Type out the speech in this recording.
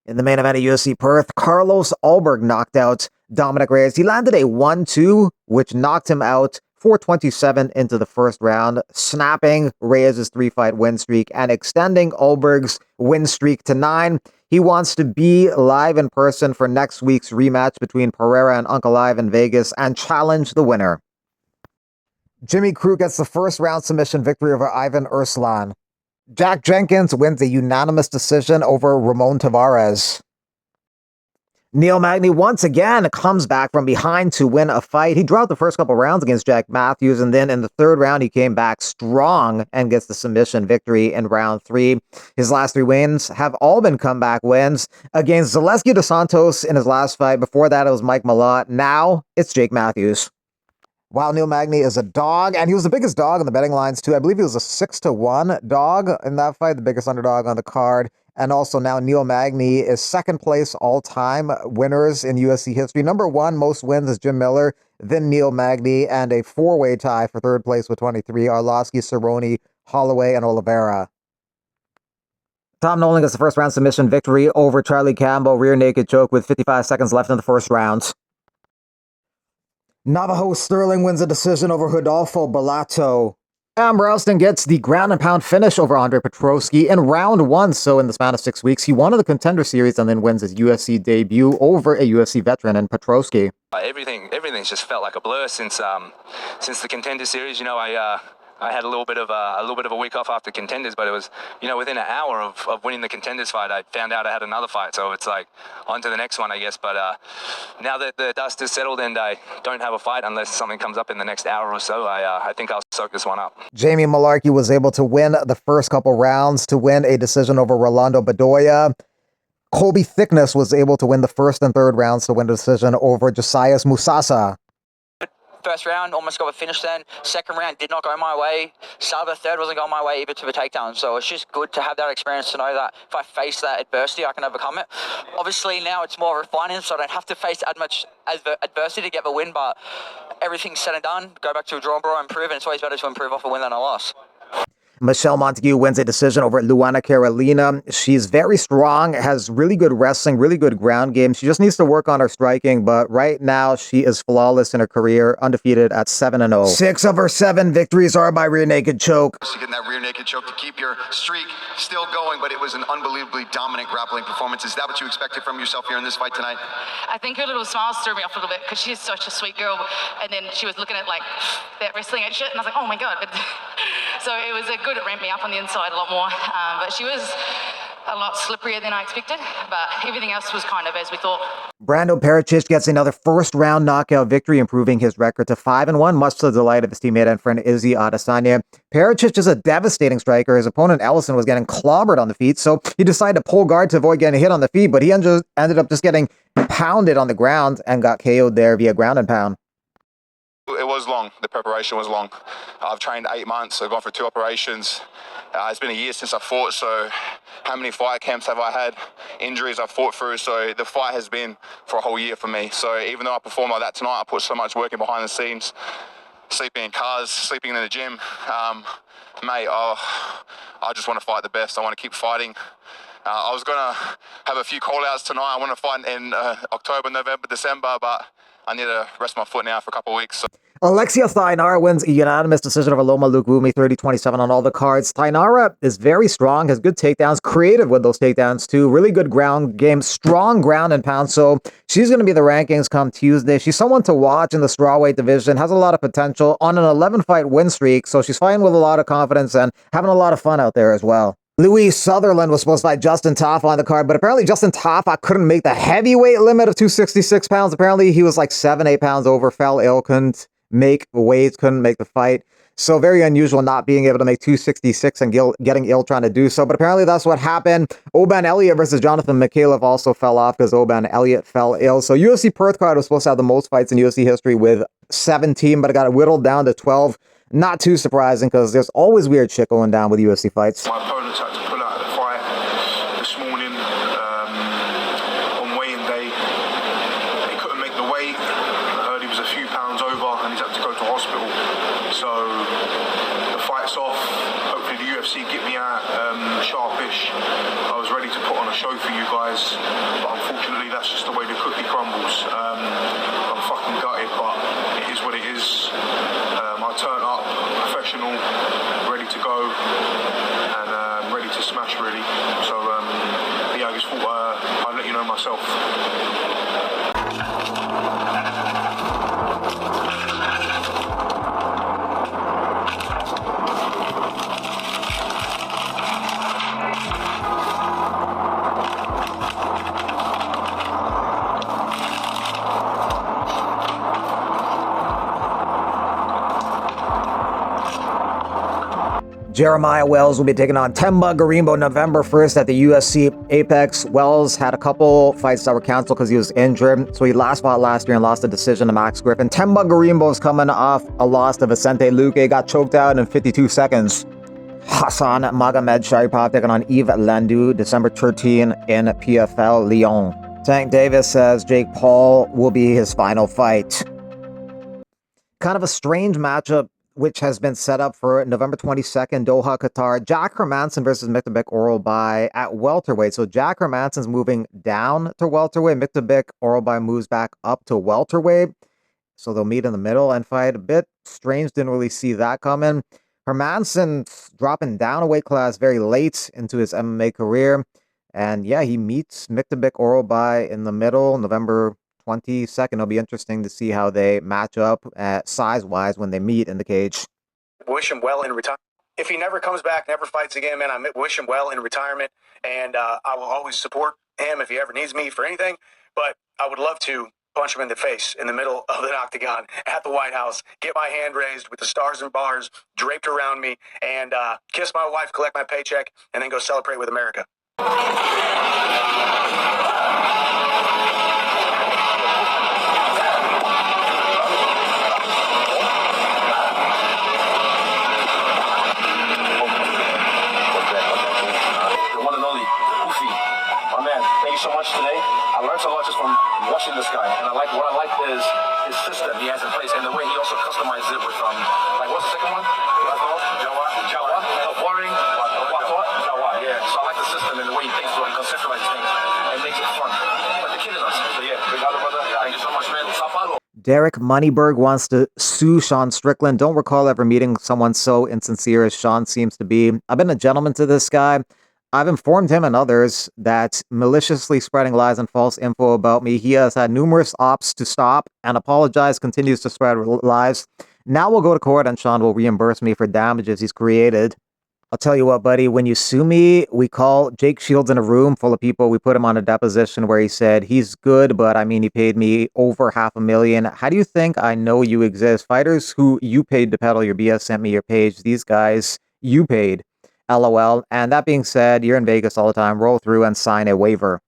In the main event of UFC Perth, Carlos Ulberg knocked out Dominic Reyes. He landed a 1-2, which knocked him out 4:27 into the first round, snapping Reyes' 3-fight win streak and extending Ulberg's win streak to 9. He wants to be live in person for next week's rematch between Pereira and Uncle Live in Vegas and challenge the winner. Jimmy Crute gets the first round submission victory over Ivan Urslan. Jack Jenkins wins a unanimous decision over Ramon Tavares. Neil Magny once again comes back from behind to win a fight. He dropped the first couple rounds against Jack Matthews, and then in the third round, he came back strong and gets the submission victory in round 3. His last 3 wins have all been comeback wins against Zaleski dos Santos in his last fight. Before that, it was Mike Malott. Now, it's Jake Matthews. While Neil Magny is a dog, and he was the biggest dog on the betting lines too. I believe he was a 6-1 dog in that fight, the biggest underdog on the card. And also now Neil Magny is second place all-time winners in UFC history. Number 1 most wins is Jim Miller, then Neil Magny, and a 4-way tie for third place with 23, Arlovsky, Cerrone, Holloway, and Oliveira. Tom Nolan gets the first round submission victory over Charlie Campbell, rear naked choke with 55 seconds left in the first round. Navajo Sterling wins a decision over Rodolfo Bellato. Am Ralston gets the ground and pound finish over Andre Petroski in round 1. So in the span of 6 weeks, he won the Contender Series and then wins his UFC debut over a UFC veteran in Petroski. Everything's just felt like a blur since the Contender Series. You know, I had a little bit of a week off after Contenders, but it was, you know, within an hour of winning the Contenders fight, I found out I had another fight. So it's like on to the next one, I guess. But now that the dust is settled and I don't have a fight unless something comes up in the next hour or so, I think I'll soak this one up. Jamie Malarkey was able to win the first couple rounds to win a decision over Rolando Bedoya. Colby Thickness was able to win the first and third rounds to win a decision over Josias Musasa. First round, almost got a finish then. Second round did not go my way. Start of the third wasn't going my way either to the takedown. So it's just good to have that experience to know that if I face that adversity, I can overcome it. Obviously, now it's more refining, so I don't have to face as much adversity to get the win, but everything's said and done. Go back to a drawing board, improve, and it's always better to improve off a win than a loss. Michelle Montague wins a decision over Luana Carolina. She's very strong, has really good wrestling, really good ground game. She just needs to work on her striking, but right now she is flawless in her career, undefeated at 7-0. 6 of her 7 victories are by rear naked choke. Getting that rear naked choke to keep your streak still going, but it was an unbelievably dominant grappling performance. Is that what you expected from yourself here in this fight tonight? I think her little smiles threw me off a little bit because she's such a sweet girl, and then she was looking at like that wrestling and shit, and I was like, oh my god. So it was good. It ramped me up on the inside a lot more, but she was a lot slipperier than I expected, but everything else was kind of as we thought. Brando Pericic gets another first-round knockout victory, improving his record to 5-1, much to the delight of his teammate and friend Izzy Adesanya. Pericic is a devastating striker. His opponent Ellison was getting clobbered on the feet, so he decided to pull guard to avoid getting hit on the feet, but he ended up just getting pounded on the ground and got KO'd there via ground and pound. It was long. The preparation was long. I've trained 8 months. I've gone for 2 operations. It's been a year since I fought, so how many fight camps have I had? Injuries I've fought through, so the fight has been for a whole year for me. So even though I performed like that tonight, I put so much work in behind the scenes, sleeping in cars, sleeping in the gym. Mate, I just want to fight the best. I want to keep fighting. I was going to have a few call-outs tonight. I want to fight in October, November, December, but I need to rest my foot now for a couple of weeks. So. Alexia Thainara wins a unanimous decision over Loma Lukumi, 30-27 on all the cards. Thainara is very strong, has good takedowns, creative with those takedowns too, really good ground game, strong ground and pound. So she's going to be the rankings come Tuesday. She's someone to watch in the strawweight division, has a lot of potential on an 11-fight win streak. So she's fighting with a lot of confidence and having a lot of fun out there as well. Louis Sutherland was supposed to fight Justin Taffa on the card, but apparently Justin Taffa couldn't make the heavyweight limit of 266 pounds. Apparently he was like 7-8 pounds over, fell ill, couldn't make weight, couldn't make the fight. So very unusual not being able to make 266 and getting ill trying to do so. But apparently that's what happened. Oban Elliott versus Jonathan Mikhailov also fell off because Oban Elliott fell ill. So UFC Perth card was supposed to have the most fights in UFC history with 17, but it got whittled down to 12. Not too surprising because there's always weird shit going down with UFC fights. My opponents had to pull out of the fight this morning on weighing day. He couldn't make the weight. I heard he was a few pounds over and he's had to go to hospital. So the fight's off. Hopefully the UFC get me out sharpish. I was ready to put on a show for you guys. But unfortunately, that's just the way the cookie crumbles. I'm fucking gutted, but it is what it is. I turned up professional, ready to go, and ready to smash, really. So, yeah, I just thought I'd let you know myself. Jeremiah Wells will be taking on Themba Gorimbo November 1st at the UFC Apex. Wells had a couple fights that were canceled because he was injured. So he last fought last year and lost a decision to Max Griffin. Themba Gorimbo is coming off a loss to Vicente Luque. Got choked out in 52 seconds. Hassan Magomed Sharipov taking on Yves Landu December 13 in PFL Lyon. Tank Davis says Jake Paul will be his final fight. Kind of a strange matchup which has been set up for November 22nd, Doha, Qatar. Jack Hermansson versus Miktabek Orolbai at welterweight. So Jack Hermansson's moving down to welterweight. Miktabek Orolbai moves back up to welterweight. So they'll meet in the middle and fight. A bit strange, didn't really see that coming. Hermansson dropping down a weight class very late into his MMA career. And yeah, he meets Miktabek Orolbai in the middle, November 22nd. It'll be interesting to see how they match up size-wise when they meet in the cage. Wish him well in retirement. If he never comes back, never fights again, man, I wish him well in retirement. And I will always support him if he ever needs me for anything. But I would love to punch him in the face in the middle of the octagon at the White House, get my hand raised with the stars and bars draped around me, and kiss my wife, collect my paycheck, and then go celebrate with America. So much today. I learned a lot just from watching this guy, and what I like is his system he has in place, and the way he also customizes it with like what's the second one? Jawa, boring, Jawa. Yeah. So I like the system and the way he thinks, so he conceptualizes things and makes it fun. But they're killing us. So yeah, big brother. Thank you so much, man. Sao Paulo. Derek Moneyberg wants to sue Sean Strickland. Don't recall ever meeting someone so insincere as Sean seems to be. I've been a gentleman to this guy. I've informed him and others that maliciously spreading lies and false info about me. He has had numerous ops to stop and apologize, continues to spread lies. Now we'll go to court and Sean will reimburse me for damages he's created. I'll tell you what, buddy, when you sue me, we call Jake Shields in a room full of people. We put him on a deposition where he said he's good, but I mean, he paid me over $500,000. How do you think I know you exist? Fighters who you paid to peddle your BS sent me your page. These guys you paid. LOL. And that being said, you're in Vegas all the time. Roll through and sign a waiver.